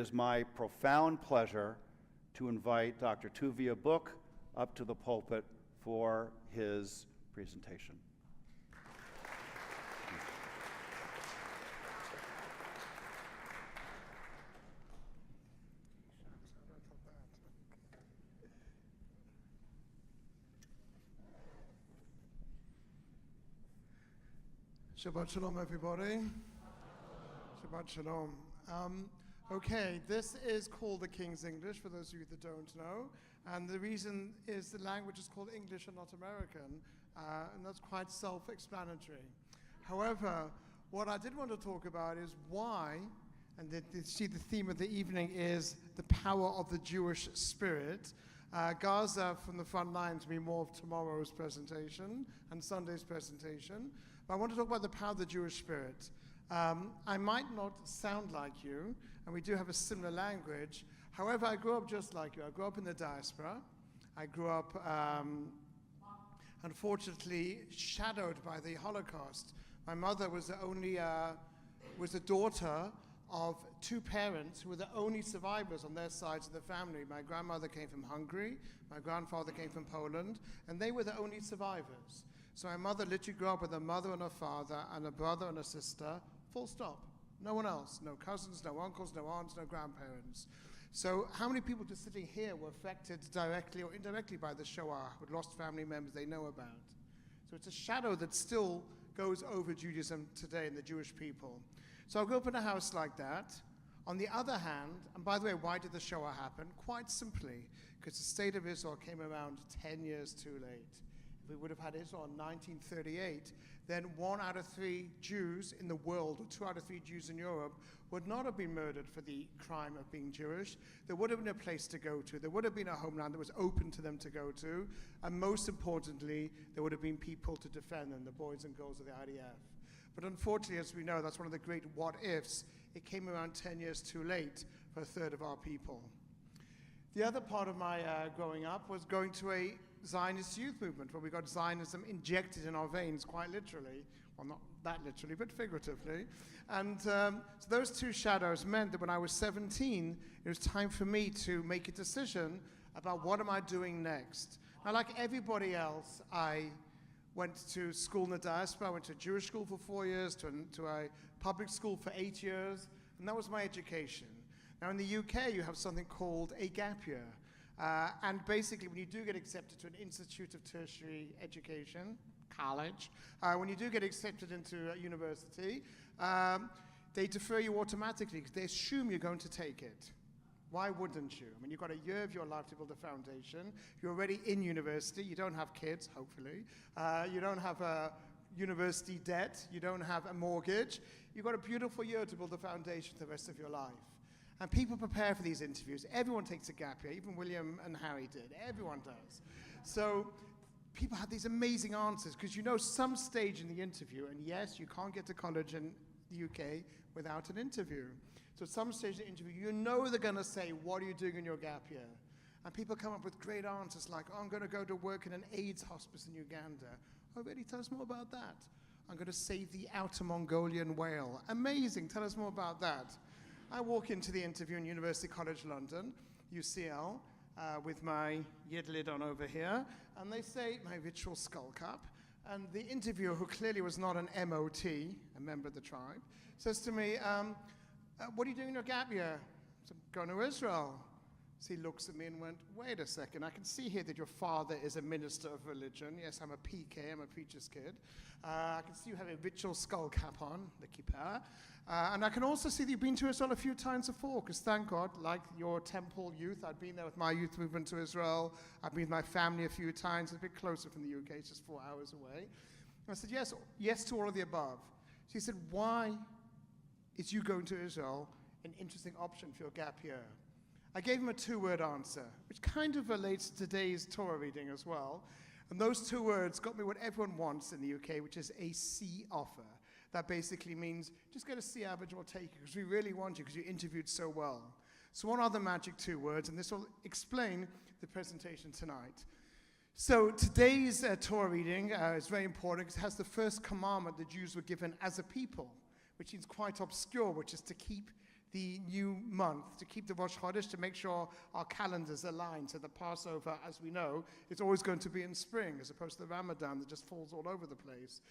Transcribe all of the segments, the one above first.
is my profound pleasure to invite Dr. Tuvia Book up to the pulpit for his presentation. Shabbat Shalom, everybody. Shabbat Shalom. Okay, this is called the King's English, for those of you that don't know. And the reason is the language is called English and not American, and that's quite self-explanatory. However, what I did want to talk about is why, and see the theme of the evening is the power of the Jewish spirit. Gaza from the front lines will be more of tomorrow's presentation and Sunday's presentation. But I want to talk about the power of the Jewish spirit. I might not sound like you, and we do have a similar language. However, I grew up just like you. I grew up in the diaspora. I grew up, unfortunately, shadowed by the Holocaust. My mother was the daughter of two parents who were the only survivors on their sides of the family. My grandmother came from Hungary, my grandfather came from Poland, and they were the only survivors. So my mother literally grew up with a mother and a father and a brother and a sister, full stop. No one else, no cousins, no uncles, no aunts, no grandparents. So how many people just sitting here were affected directly or indirectly by the Shoah, who lost family members they know about? So it's a shadow that still goes over Judaism today and the Jewish people. So I grew up in a house like that. On the other hand, and by the way, why did the Shoah happen? Quite simply, because the state of Israel came around 10 years too late. If we would have had Israel in 1938, then 1 out of 3 Jews in the world, or 2 out of 3 Jews in Europe, would not have been murdered for the crime of being Jewish. There would have been a place to go to. There would have been a homeland that was open to them to go to. And most importantly, there would have been people to defend them, the boys and girls of the IDF. But unfortunately, as we know, that's one of the great what-ifs. It came around 10 years too late for a third of our people. The other part of my growing up was going to a Zionist youth movement where we got Zionism injected in our veins, quite literally. Well, not that literally, but figuratively. And so those two shadows meant that when I was 17, it was time for me to make a decision about what am I doing next. Now, like everybody else, I went to school in the diaspora. I went to a Jewish school for 4 years, to a public school for 8 years, and that was my education. Now, in the UK, you have something called a gap year. And basically, when you do get accepted to an institute of tertiary education, college, when you do get accepted into a university, they defer you automatically because they assume you're going to take it. Why wouldn't you? I mean, you've got a year of your life to build a foundation. You're already in university. You don't have kids, hopefully. You don't have a university debt. You don't have a mortgage. You've got a beautiful year to build a foundation for the rest of your life. And people prepare for these interviews. Everyone takes a gap year. Even William and Harry did. Everyone does. So people have these amazing answers because you know some stage in the interview, and yes, you can't get to college in the UK without an interview. So at some stage in the interview, you know they're going to say, what are you doing in your gap year? And people come up with great answers like, oh, I'm going to go to work in an AIDS hospice in Uganda. Oh, really? Tell us more about that. I'm going to save the outer Mongolian whale. Amazing. Tell us more about that. I walk into the interview in University College London, UCL, with my yidlid on over here, and they say, my ritual skull cap, and the interviewer, who clearly was not an MOT, a member of the tribe, says to me, what are you doing in your gap year? So I'm going to Israel. So he looks at me and went, wait a second, I can see here that your father is a minister of religion. Yes, I'm a PK, I'm a preacher's kid. I can see you have a ritual skull cap on, the kippah. And I can also see that you've been to Israel a few times before, because thank God, like your temple youth, I've been there with my youth movement to Israel. I've been with my family a few times. It's a bit closer from the UK, it's just 4 hours away. And I said, yes to all of the above. So he said, why is you going to Israel an interesting option for your gap year? I gave him a 2-word answer, which kind of relates to today's Torah reading as well. And those 2 words got me what everyone wants in the UK, which is a C offer. That basically means just get a C average and we'll take you because we really want you because you interviewed so well. So what are the magic 2 words? And this will explain the presentation tonight. So today's Torah reading is very important because it has the first commandment the Jews were given as a people, which is quite obscure, which is to keep the new month, to keep the Rosh Chodesh, to make sure our calendars align. So the Passover, as we know, is always going to be in spring, as opposed to the Ramadan that just falls all over the place.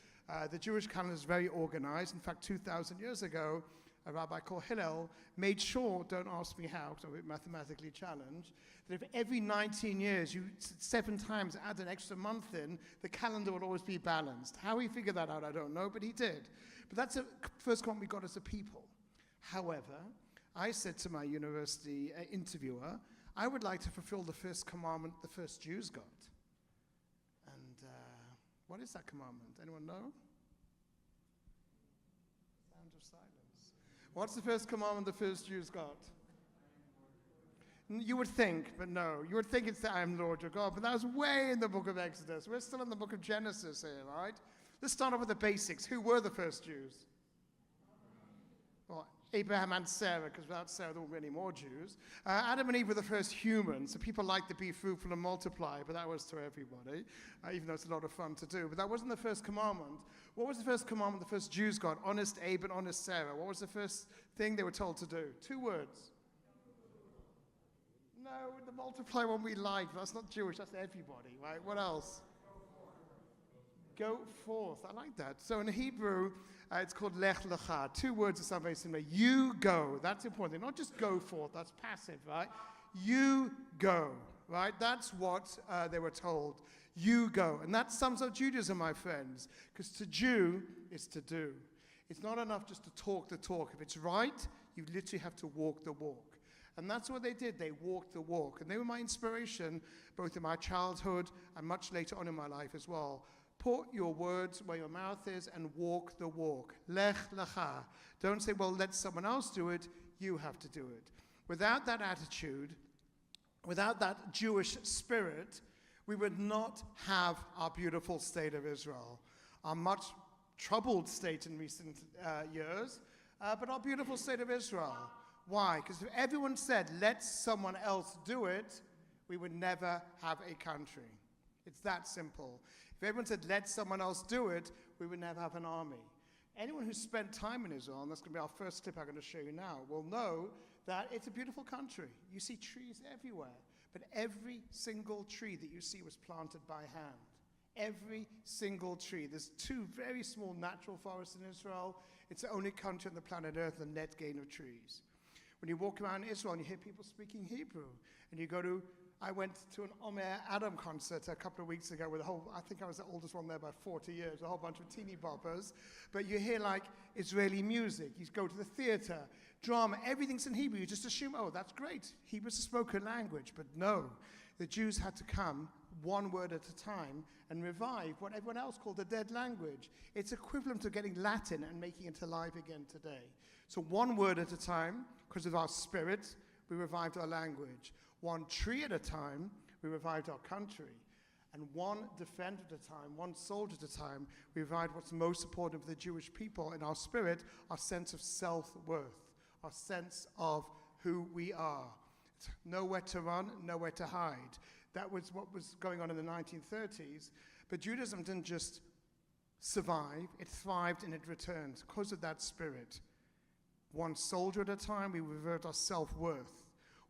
The Jewish calendar is very organized. In fact, 2,000 years ago, a rabbi called Hillel made sure, don't ask me how, because I'm a bit mathematically challenged, that if every 19 years you 7 times add an extra month in, the calendar would always be balanced. How he figured that out, I don't know, but he did. But that's the first commandment we got as a people. However, I said to my university interviewer, I would like to fulfill the first commandment the first Jews got. And what is that commandment? Anyone know? Sound of silence. What's the first commandment the first Jews got? You would think, but no. You would think it's the I am Lord your God, but that was way in the book of Exodus. We're still in the book of Genesis here, right? Let's start off with the basics. Who were the first Jews? Well, Abraham and Sarah, because without Sarah there weren't any more Jews. Adam and Eve were the first humans, so people like to be fruitful and multiply, but that was to everybody, even though it's a lot of fun to do. But that wasn't the first commandment. What was the first commandment the first Jews got? Honest Abe and honest Sarah. What was the first thing they were told to do? 2 words. No, the multiply one we like. That's not Jewish, that's everybody, right? What else? Go forth. I like that. So in Hebrew, it's called lech lecha. 2 words that sound very similar. You go. That's important. Not just go forth. That's passive, right? You go, right? That's what they were told. You go. And that sums up Judaism, my friends. Because to Jew is to do. It's not enough just to talk the talk. If it's right, you literally have to walk the walk. And that's what they did. They walked the walk. And they were my inspiration, both in my childhood and much later on in my life as well. Put your words where your mouth is and walk the walk. Lech lecha. Don't say, well, let someone else do it. You have to do it. Without that attitude, without that Jewish spirit, we would not have our beautiful state of Israel. Our much troubled state in recent years, but our beautiful state of Israel. Why? Because if everyone said, let someone else do it, we would never have a country. It's that simple. If everyone said, let someone else do it, we would never have an army. Anyone who's spent time in Israel, and that's going to be our first clip I'm going to show you now, will know that it's a beautiful country. You see trees everywhere, but every single tree that you see was planted by hand. Every single tree. There's 2 very small natural forests in Israel. It's the only country on the planet Earth with a net gain of trees. When you walk around Israel and you hear people speaking Hebrew, and you go to, I went to an Omer Adam concert a couple of weeks ago with I think I was the oldest one there by 40 years, a whole bunch of teeny boppers, but you hear like Israeli music, you go to the theater, drama, everything's in Hebrew. You just assume, oh, that's great. Hebrew's a spoken language, but no. The Jews had to come 1 word at a time and revive what everyone else called a dead language. It's equivalent to getting Latin and making it alive again today. So 1 word at a time, because of our spirit, we revived our language. 1 tree at a time, we revived our country. And 1 defender at a time, 1 soldier at a time, we revived what's most important for the Jewish people in our spirit, our sense of self-worth, our sense of who we are. It's nowhere to run, nowhere to hide. That was what was going on in the 1930s. But Judaism didn't just survive, it thrived and it returned because of that spirit. 1 soldier at a time, we revived our self-worth.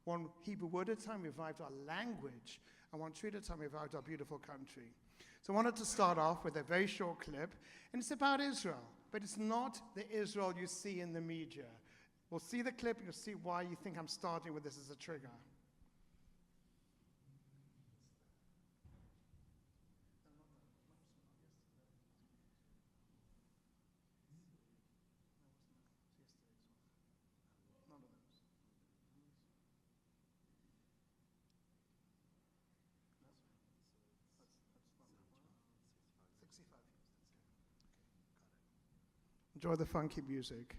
1 Hebrew word at a time, we revived our language. And 1 tree at a time, we revived our beautiful country. So I wanted to start off with a very short clip. And it's about Israel. But it's not the Israel you see in the media. We'll see the clip and you'll see why you think I'm starting with this as a trigger. Enjoy the funky music.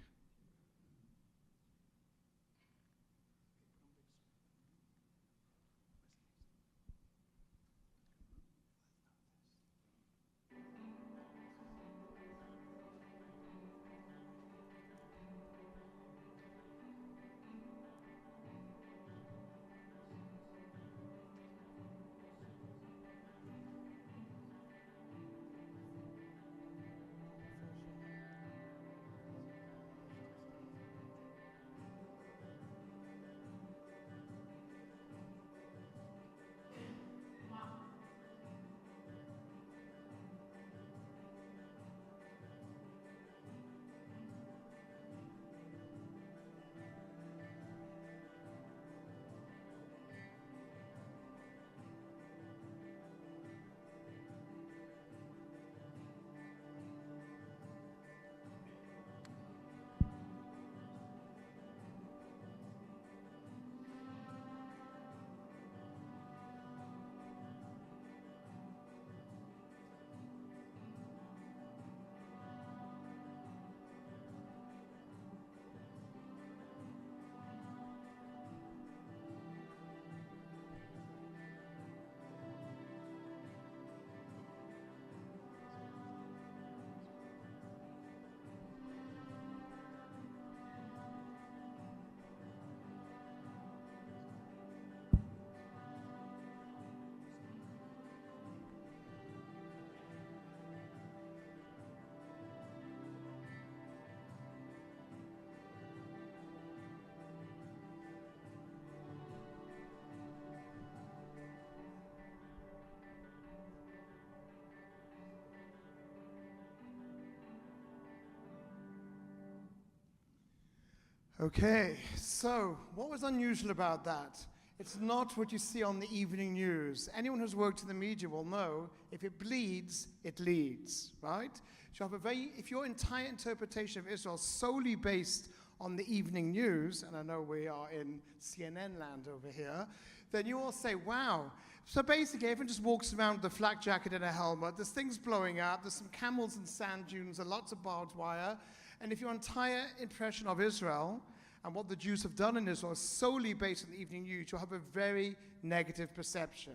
Okay, so what was unusual about that? It's not what you see on the evening news. Anyone who's worked in the media will know if it bleeds, it leads, right? So if your entire interpretation of Israel is solely based on the evening news, and I know we are in CNN land over here, then you all say, wow. So basically, everyone just walks around with a flak jacket and a helmet. There's things blowing up. There's some camels and sand dunes and lots of barbed wire. And if your entire impression of Israel and what the Jews have done in Israel is solely based on the evening news, you'll have a very negative perception.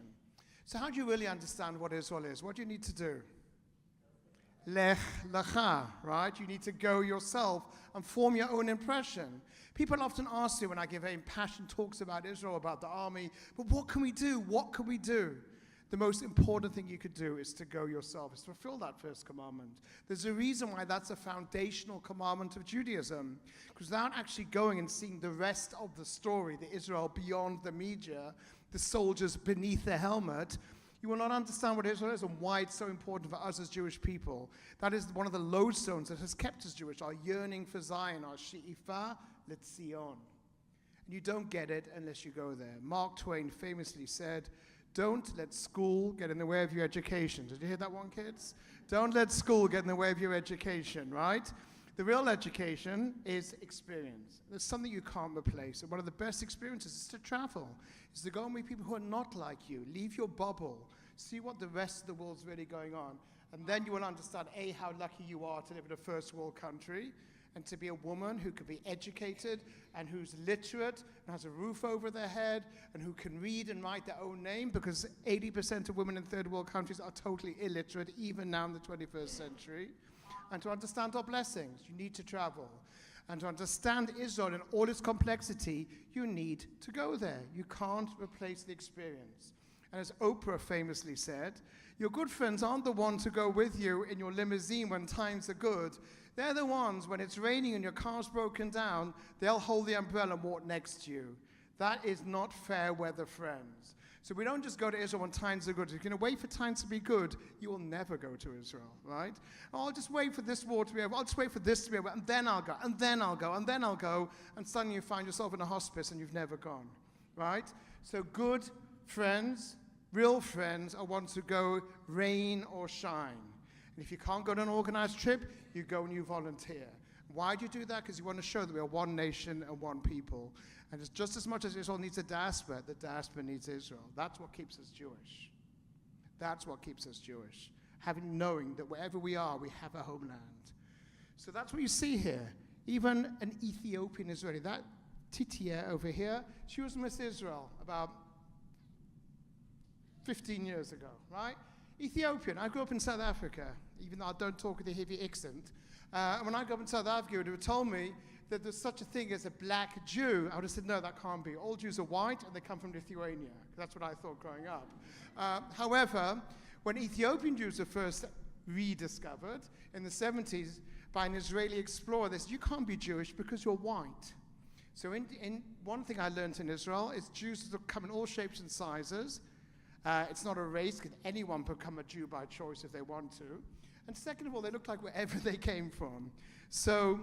So how do you really understand what Israel is? What do you need to do? Lech lecha, right? You need to go yourself and form your own impression. People often ask me when I give impassioned talks about Israel, about the army, but what can we do? What can we do? The most important thing you could do is to go yourself, is to fulfill that first commandment. There's a reason why that's a foundational commandment of Judaism, because without actually going and seeing the rest of the story, the Israel beyond the media, the soldiers beneath the helmet, you will not understand what Israel is and why it's so important for us as Jewish people. That is one of the lodestones that has kept us Jewish, our yearning for Zion, our she'ifa l'tzion. And you don't get it unless you go there. Mark Twain famously said, "Don't let school get in the way of your education." Did you hear that one, kids? Don't let school get in the way of your education, right? The real education is experience. There's something you can't replace. And one of the best experiences is to travel, is to go and meet people who are not like you. Leave your bubble. See what the rest of the world's really going on. And then you will understand, A, how lucky you are to live in a first world country, and to be a woman who could be educated and who's literate and has a roof over their head and who can read and write their own name, because 80% of women in third world countries are totally illiterate, even now in the 21st century. And to understand our blessings, you need to travel. And to understand Israel in all its complexity, you need to go there. You can't replace the experience. And as Oprah famously said, your good friends aren't the ones who go with you in your limousine when times are good. They're the ones, when it's raining and your car's broken down, they'll hold the umbrella and walk next to you. That is not fair weather friends. So we don't just go to Israel when times are good. If you're going to wait for times to be good, you will never go to Israel, right? Oh, I'll just wait for this war to be over. I'll just wait for this to be over, and then I'll go, and then I'll go, and then I'll go, and suddenly you find yourself in a hospice and you've never gone, right? So good friends, real friends, are ones who go rain or shine. And if you can't go on an organized trip, you go and you volunteer. Why do you do that? Because you want to show that we are one nation and one people. And it's just as much as Israel needs a diaspora, the diaspora needs Israel. That's what keeps us Jewish. That's what keeps us Jewish. Knowing that wherever we are, we have a homeland. So that's what you see here. Even an Ethiopian Israeli, that Tuvia over here, she was Miss Israel about 15 years ago, right? Ethiopian. I grew up in South Africa, even though I don't talk with a heavy accent. When I grew up in South Africa, they would have told me that there's such a thing as a black Jew. I would have said, no, that can't be. All Jews are white, and they come from Lithuania. That's what I thought growing up. However, when Ethiopian Jews were first rediscovered in the 70s by an Israeli explorer, they said, you can't be Jewish because you're white. So in one thing I learned in Israel is Jews come in all shapes and sizes. It's not a race, because anyone can become a Jew by choice if they want to. And second of all, they look like wherever they came from. So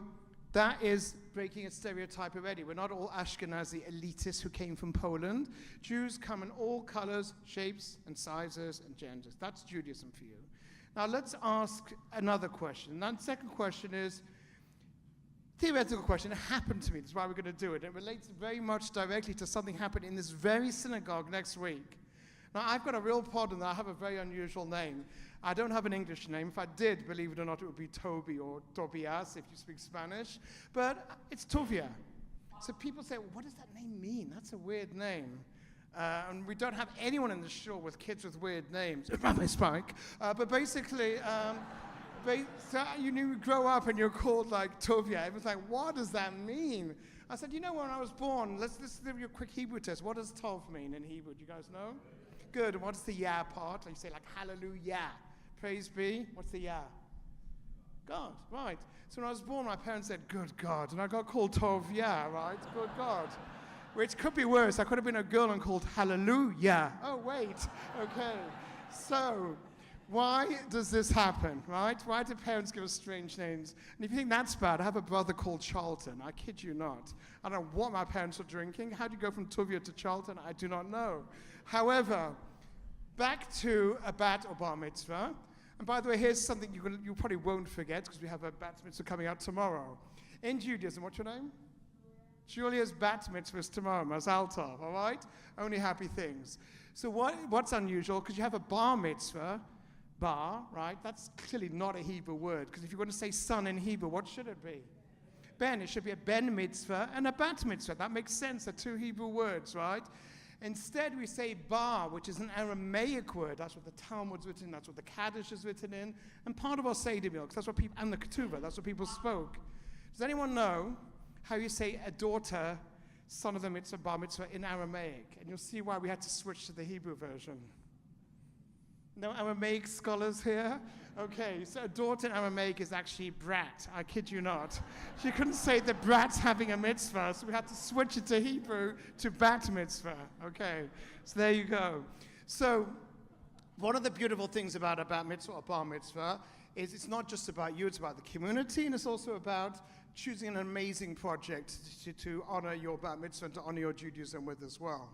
that is breaking a stereotype already. We're not all Ashkenazi elitists who came from Poland. Jews come in all colors, shapes, and sizes, and genders. That's Judaism for you. Now let's ask another question. And that second question is, theoretical question. It happened to me. That's why we're going to do it. It relates very much directly to something happened in this very synagogue next week. Now, I've got a real problem that I have a very unusual name. I don't have an English name. If I did, believe it or not, it would be Toby or Tobias if you speak Spanish. But it's Tuvia. So people say, well, what does that name mean? That's a weird name. And we don't have anyone in the show with kids with weird names. Rabbi Spike. But basically, so you grow up and you're called like Tuvia. Everyone's like, what does that mean? I said, when I was born, let's give you a quick Hebrew test. What does Tov mean in Hebrew? Do you guys know? Good. And what's the Yah part? You say like hallelujah. Praise be. What's the Yah? God. Right. So when I was born, my parents said, good God. And I got called Tuvia, right? Good God. Which could be worse. I could have been a girl and called hallelujah. Oh, wait. Okay. So Why does this happen, right? Why do parents give us strange names? And if you think that's bad, I have a brother called Charlton. I kid you not. I don't know what my parents were drinking. How do you go from Tuvia to Charlton? I do not know. However, back to a bat or bar mitzvah. And by the way, here's something you probably won't forget because we have a bat mitzvah coming out tomorrow. In Judaism, what's your name? Julia's bat mitzvah is tomorrow, Mazal Tov, all right? Only happy things. So what's unusual, because you have a bar mitzvah, bar, right? That's clearly not a Hebrew word, because if you're going to say son in Hebrew, what should it be? Ben. It should be a ben mitzvah and a bat mitzvah. That makes sense. They're two Hebrew words, right? Instead, we say bar, which is an Aramaic word. That's what the Talmud's written in. That's what the Kaddish is written in. And part of our Seder meal, because that's what people, and the Ketuvah, that's what people spoke. Does anyone know how you say a daughter, son of the mitzvah, bar mitzvah in Aramaic? And you'll see why we had to switch to the Hebrew version. No Aramaic scholars here? Okay, so a daughter in Aramaic is actually brat. I kid you not. She couldn't say the brat's having a mitzvah, so we had to switch it to Hebrew to bat mitzvah. Okay, so there you go. So one of the beautiful things about a bat mitzvah or bar mitzvah is it's not just about you, it's about the community, and it's also about choosing an amazing project to honor your bat mitzvah and to honor your Judaism with as well.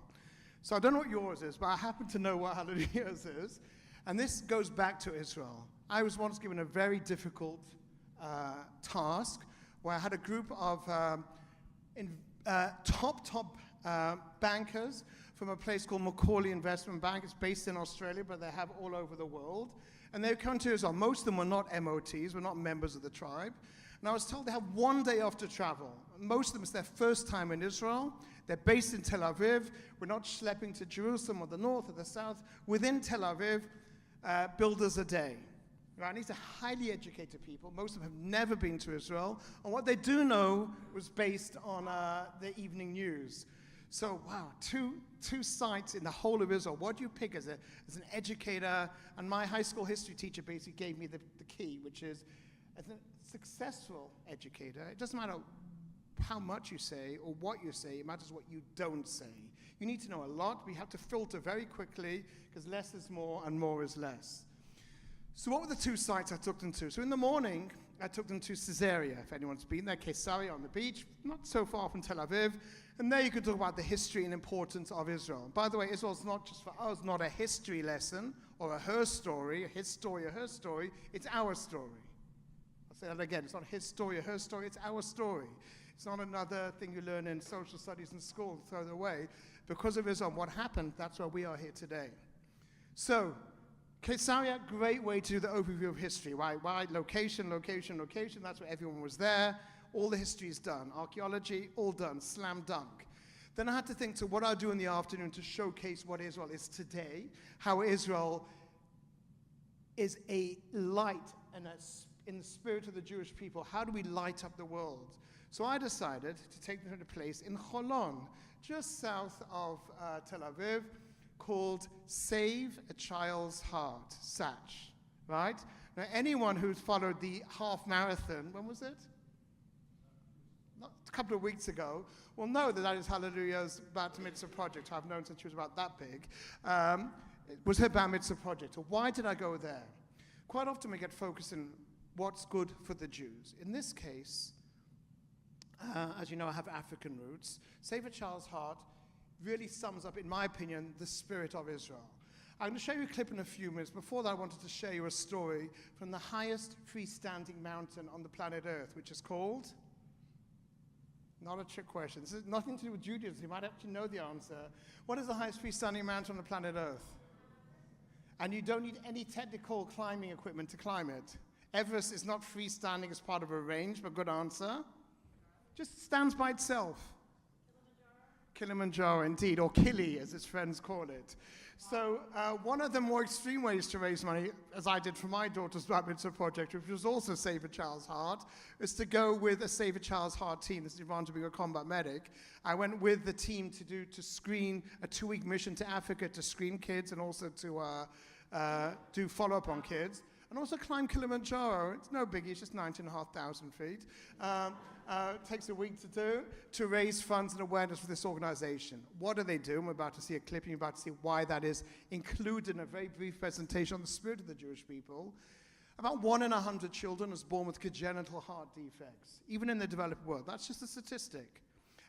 So I don't know what yours is, but I happen to know what Hallelujah's is. And this goes back to Israel. I was once given a very difficult task where I had a group of top bankers from a place called Macaulay Investment Bank. It's based in Australia, but they have all over the world. And they come to Israel. Most of them were not MOTs, were not members of the tribe. And I was told they have 1 day off to travel. Most of them, it's their first time in Israel. They're based in Tel Aviv. We're not schlepping to Jerusalem or the north or the south. Within Tel Aviv, builders a day. Right? These are highly educated people. Most of them have never been to Israel. And what they do know was based on the evening news. So, wow, two sites in the whole of Israel. What do you pick as an educator? And my high school history teacher basically gave me the key, which is, as a successful educator, it doesn't matter how much you say or what you say, it matters what you don't say. You need to know a lot. We have to filter very quickly because less is more and more is less. So what were the two sites I took them to? So in the morning, I took them to Caesarea, if anyone's been there, Caesarea on the beach, not so far from Tel Aviv. And there you could talk about the history and importance of Israel. By the way, Israel's not just for us, not a history lesson or a her story, his story or her story, it's our story. I'll say that again, it's not his story or her story, it's our story. It's not another thing you learn in social studies in school and throw it away. Because of Israel, what happened, that's why we are here today. So, Caesarea, great way to do the overview of history. Why? Location, location, location. That's where everyone was there. All the history is done. Archaeology, all done. Slam dunk. Then I had to think to what I'll do in the afternoon to showcase what Israel is today, how Israel is a light and in the spirit of the Jewish people. How do we light up the world? So I decided to take them to a place in Holon, just south of Tel Aviv, called Save a Child's Heart, SACH, right? Now, anyone who's followed the half marathon, when was it? Not a couple of weeks ago, will know that is Hallelujah's Bat Mitzvah project. I've known since she was about that big. It was her Bat Mitzvah project. So why did I go there? Quite often we get focused on what's good for the Jews. In this case, as you know, I have African roots. Save a Child's Heart really sums up, in my opinion, the spirit of Israel. I'm going to show you a clip in a few minutes. Before that, I wanted to share you a story from the highest freestanding mountain on the planet Earth, which is called? Not a trick question. This is nothing to do with Judaism. You might actually know the answer. What is the highest freestanding mountain on the planet Earth? And you don't need any technical climbing equipment to climb it. Everest is not freestanding as part of a range, but good answer. Just stands by itself. Kilimanjaro, indeed, or Kili, as its friends call it. So one of the more extreme ways to raise money, as I did for my daughter's Bat Mitzvah project, which was also Save a Child's Heart, is to go with a Save a Child's Heart team. This is Yvonne being a combat medic. I went with the team to screen a 2-week mission to Africa to screen kids and also to do follow-up on kids. and also climb Kilimanjaro. It's no biggie, it's just 19,500 feet. It takes a week to do, to raise funds and awareness for this organization. What do they do? We're about to see a clip, and you're about to see why that is included in a very brief presentation on the spirit of the Jewish people. About 1 in 100 children is born with congenital heart defects, even in the developed world. That's just a statistic.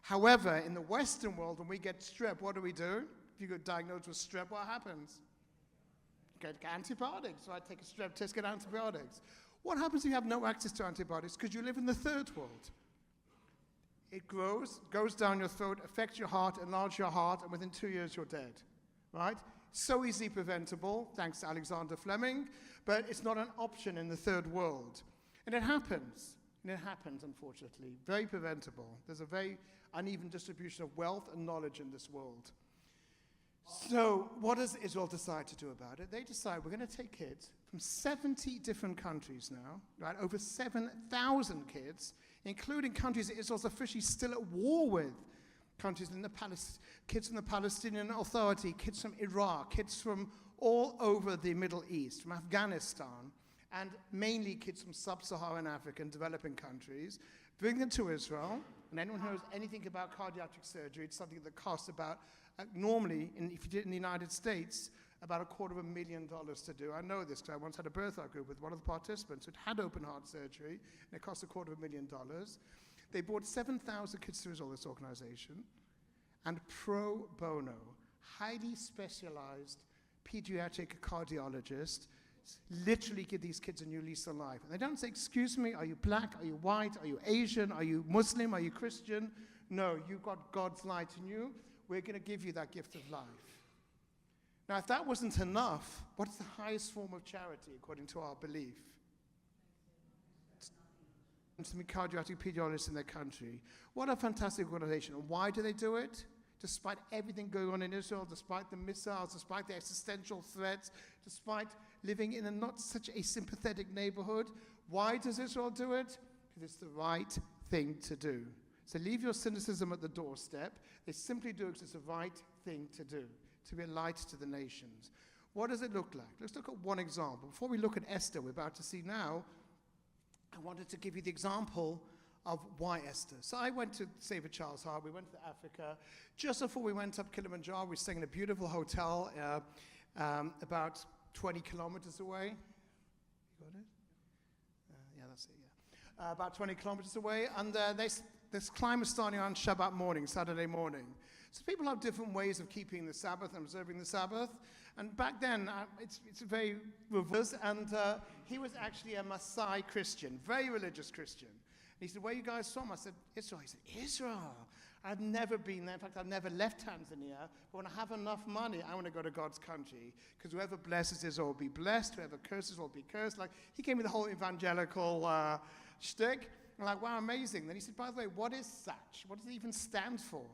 However, in the Western world, when we get strep, what do we do? If you get diagnosed with strep, what happens? Get antibiotics, right? Take a strep test, get antibiotics. What happens if you have no access to antibiotics because you live in the third world? It grows, goes down your throat, affects your heart, enlarges your heart, and within 2 years you're dead, right? So easily preventable, thanks to Alexander Fleming, but it's not an option in the third world. And it happens, unfortunately, very preventable. There's a very uneven distribution of wealth and knowledge in this world. So what does Israel decide to do about it? They decide we're going to take kids from 70 different countries now, right? Over 7,000 kids, including countries that Israel's officially still at war with. Countries in the kids from the Palestinian Authority, kids from Iraq, kids from all over the Middle East, from Afghanistan, and mainly kids from sub-Saharan Africa and developing countries. Bring them to Israel, and anyone who knows anything about cardiac surgery, it's something that costs about, normally, if you did it in the United States, about $250,000 to do. I know this because I once had a birth-out group with one of the participants who had open heart surgery, and it cost $250,000. They brought 7,000 kids to Israel, this organization, and pro bono, highly specialized pediatric cardiologists literally give these kids a new lease on life. And they don't say, excuse me, are you black, are you white, are you Asian, are you Muslim, are you Christian? No, you've got God's light in you. We're going to give you that gift of life. Now, if that wasn't enough, what's the highest form of charity according to our belief? To be cardiac pediatrists in their country. What a fantastic organization. And why do they do it? Despite everything going on in Israel, despite the missiles, despite the existential threats, despite living in a not such a sympathetic neighborhood. Why does Israel do it? Because it's the right thing to do. So leave your cynicism at the doorstep. They simply do it because it's the right thing to do, to be a light to the nations. What does it look like? Let's look at one example. Before we look at Esther, we're about to see now, I wanted to give you the example of why Esther. So I went to Save a Child's Heart. We went to Africa. Just before we went up Kilimanjaro, we were staying in a beautiful hotel about 20 kilometers away. You got it? Yeah, that's it, yeah. About 20 kilometers away. And this climb was starting on Shabbat morning, Saturday morning. So people have different ways of keeping the Sabbath and observing the Sabbath. And back then, it's very reverse. And he was actually a Maasai Christian, very religious Christian. And he said, where are you guys from? I said, Israel. He said, Israel? I've never been there. In fact, I've never left Tanzania. But when I have enough money, I want to go to God's country. Because whoever blesses Israel will be blessed. Whoever curses will be cursed. Like, he gave me the whole evangelical shtick. I'm like, wow, amazing. Then he said, by the way, what is SACH? What does it even stand for?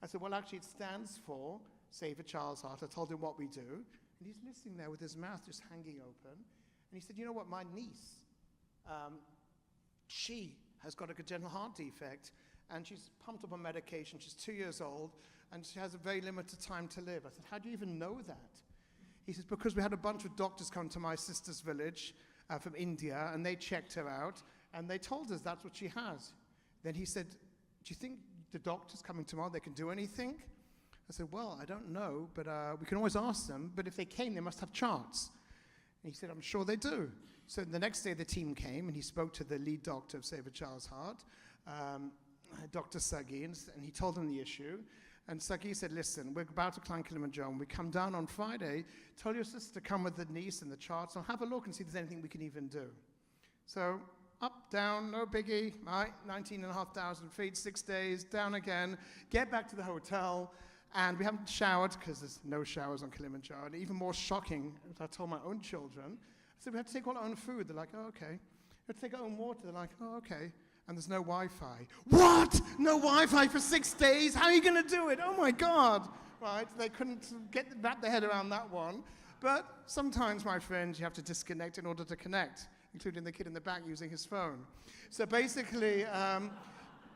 I said, well, actually, it stands for Save a Child's Heart. I told him what we do. And he's listening there with his mouth just hanging open. And he said, you know what, my niece, she has got a congenital heart defect, and she's pumped up on medication. She's 2 years old, and she has a very limited time to live. I said, how do you even know that? He says, because we had a bunch of doctors come to my sister's village from India, and they checked her out, and they told us that's what she has. Then he said, do you think the doctors coming tomorrow, they can do anything? I said, well, I don't know, but we can always ask them, but if they came, they must have charts. And he said, I'm sure they do. So the next day, the team came, and he spoke to the lead doctor of Save a Child's Heart, Dr. Sagi, and he told them the issue. And Sagi said, listen, we're about to climb Kilimanjaro. When we come down on Friday, tell your sister to come with the niece and the charts, and have a look and see if there's anything we can even do. So up, down, no biggie, right? 19,500 feet, 6 days, down again, get back to the hotel. And we haven't showered because there's no showers on Kilimanjaro. And even more shocking, I told my own children, I said, we have to take all our own food. They're like, oh, okay. We have to take our own water. They're like, oh, okay. And there's no Wi-Fi. What? No Wi-Fi for 6 days? How are you going to do it? Oh, my God. Right? They couldn't wrap their head around that one. But sometimes, my friends, you have to disconnect in order to connect, including the kid in the back using his phone. So basically,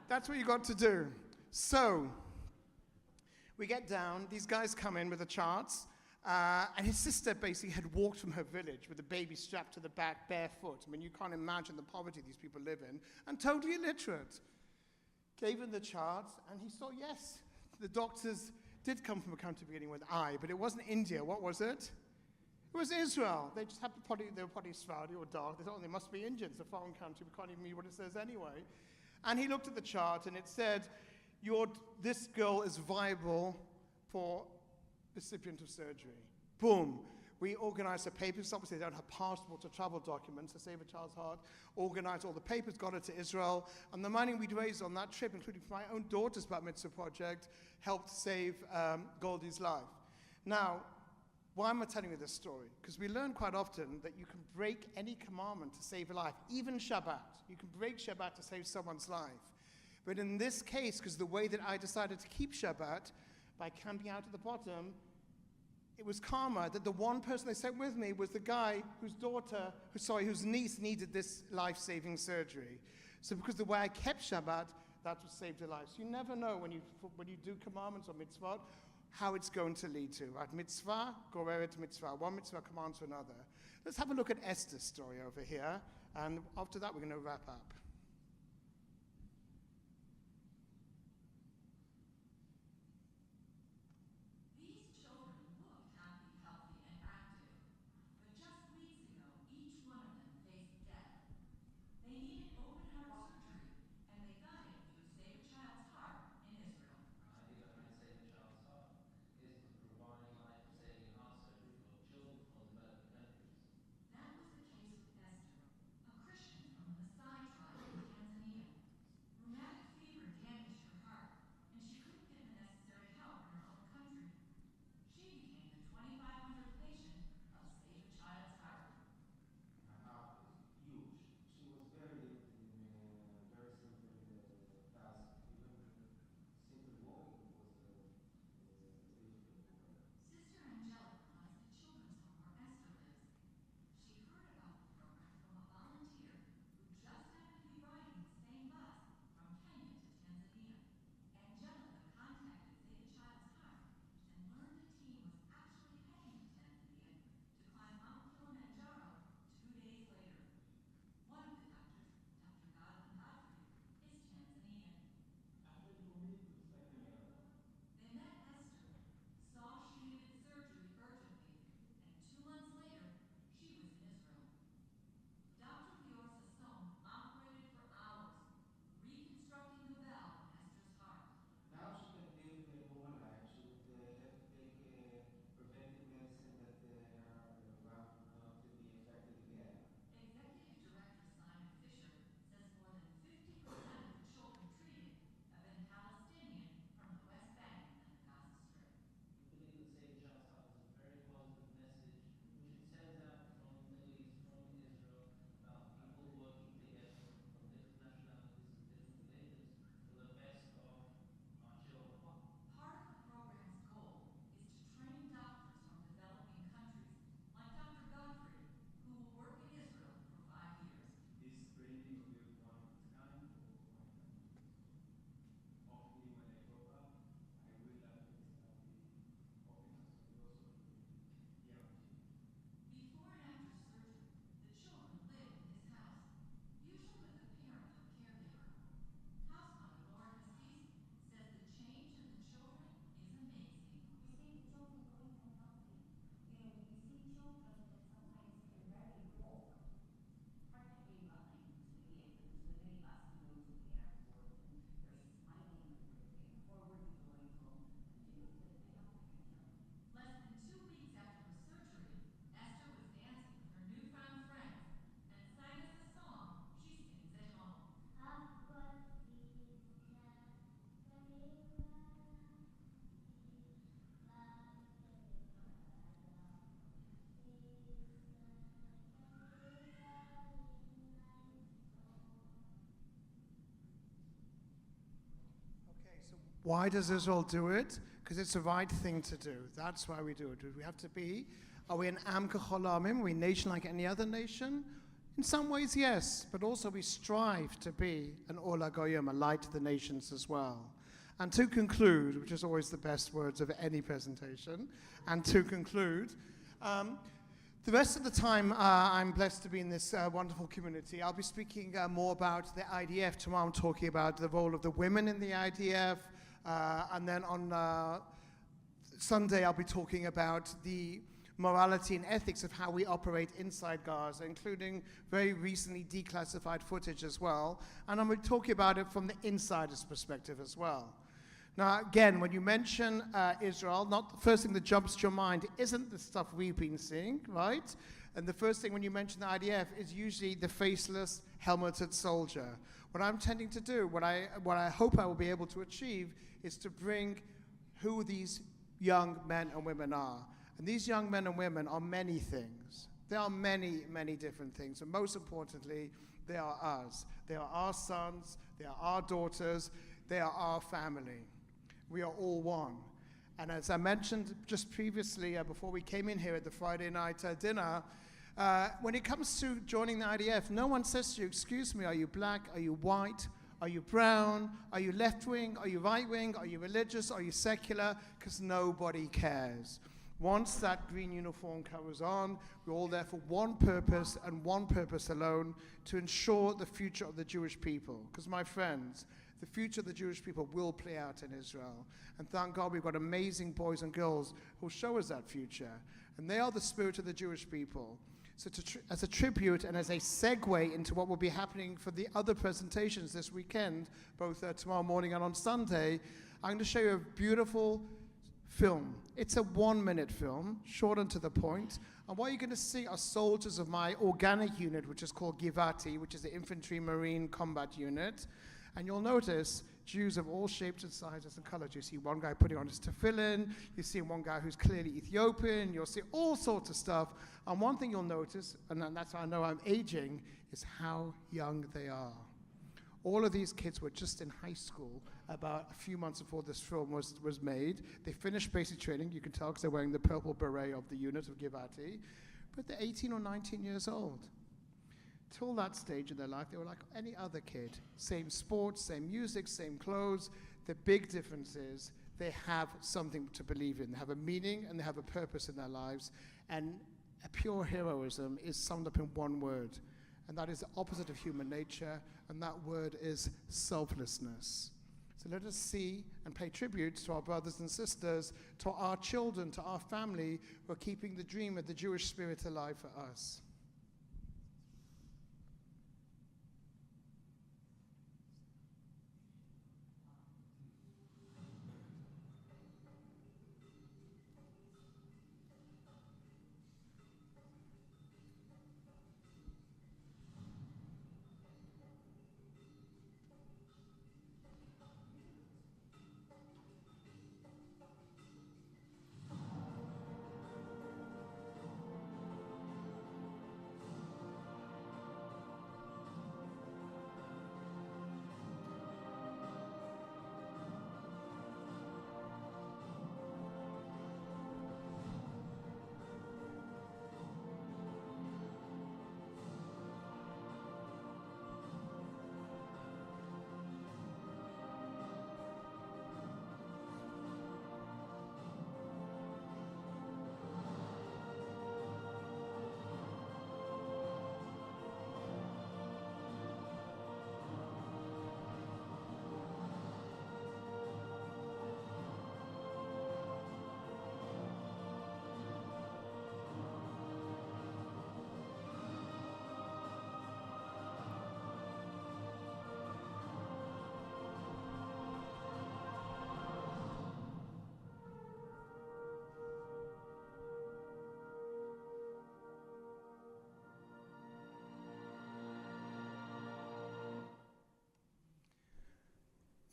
that's what you got to do. So we get down. These guys come in with the charts. And his sister basically had walked from her village with a baby strapped to the back, barefoot. I mean, you can't imagine the poverty these people live in, and totally illiterate. Gave him the chart, and he saw, yes, the doctors did come from a country beginning with I, but it wasn't India. What was it? It was Israel. They just happened they were probably Saudi or dark. They thought, oh, they must be Indians, a foreign country. We can't even read what it says anyway. And he looked at the chart, and it said, this girl is viable for recipient of surgery. Boom. We organized the papers. Obviously, they don't have passports or travel documents to save a child's heart. Organized all the papers, got it to Israel. And the money we'd raised on that trip, including for my own daughter's Bat Mitzvah project, helped save Goldie's life. Now, why am I telling you this story? Because we learn quite often that you can break any commandment to save a life, even Shabbat. You can break Shabbat to save someone's life. But in this case, because the way that I decided to keep Shabbat, by camping out at the bottom, it was karma that the one person they sent with me was the guy whose niece needed this life-saving surgery. So because the way I kept Shabbat, that was saved a life. So you never know when you do commandments or mitzvot, how it's going to lead to. Right? Mitzvah, goreret mitzvah. One mitzvah commands to another. Let's have a look at Esther's story over here. And after that, we're going to wrap up. Why does Israel do it? Because it's the right thing to do. That's why we do it. We have to be. Are we an Am K'chol Ha'amim? Are we a nation like any other nation? In some ways, yes. But also we strive to be an Or LaGoyim, a light to the nations as well. And to conclude, which is always the best words of any presentation, and to conclude, the rest of the time I'm blessed to be in this wonderful community. I'll be speaking more about the IDF. Tomorrow I'm talking about the role of the women in the IDF. And then on Sunday I'll be talking about the morality and ethics of how we operate inside Gaza, including very recently declassified footage as well. And I'm going to talk about it from the insider's perspective as well. Now, again, when you mention Israel, not the first thing that jumps to your mind isn't the stuff we've been seeing, right? And the first thing when you mention the IDF is usually the faceless, helmeted soldier. What I'm tending to do, what I hope I will be able to achieve, is to bring who these young men and women are. And these young men and women are many things. There are many, many different things. And most importantly, they are us. They are our sons. They are our daughters. They are our family. We are all one. And as I mentioned just previously, before we came in here at the Friday night dinner, when it comes to joining the IDF, no one says to you, excuse me, are you black? Are you white? Are you brown? Are you left-wing? Are you right-wing? Are you religious? Are you secular? Because nobody cares. Once that green uniform covers on, we're all there for one purpose and one purpose alone, to ensure the future of the Jewish people. Because, my friends, the future of the Jewish people will play out in Israel. And thank God we've got amazing boys and girls who will show us that future. And they are the spirit of the Jewish people. So as a tribute and as a segue into what will be happening for the other presentations this weekend, both tomorrow morning and on Sunday, I'm going to show you a beautiful film. It's a 1-minute film, short and to the point. And what you're going to see are soldiers of my organic unit, which is called Givati, which is the Infantry Marine Combat Unit. And you'll notice Jews of all shapes and sizes and colors. You see one guy putting on his tefillin. You see one guy who's clearly Ethiopian. You'll see all sorts of stuff. And one thing you'll notice, and that's how I know I'm aging, is how young they are. All of these kids were just in high school about a few months before this film was made. They finished basic training. You can tell because they're wearing the purple beret of the unit of Givati. But they're 18 or 19 years old. Till that stage in their life, they were like any other kid. Same sports, same music, same clothes. The big difference is they have something to believe in. They have a meaning and they have a purpose in their lives. And a pure heroism is summed up in one word. And that is the opposite of human nature. And that word is selflessness. So let us see and pay tribute to our brothers and sisters, to our children, to our family, who are keeping the dream of the Jewish spirit alive for us.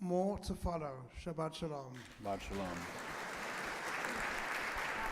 More to follow. Shabbat Shalom. Shabbat Shalom.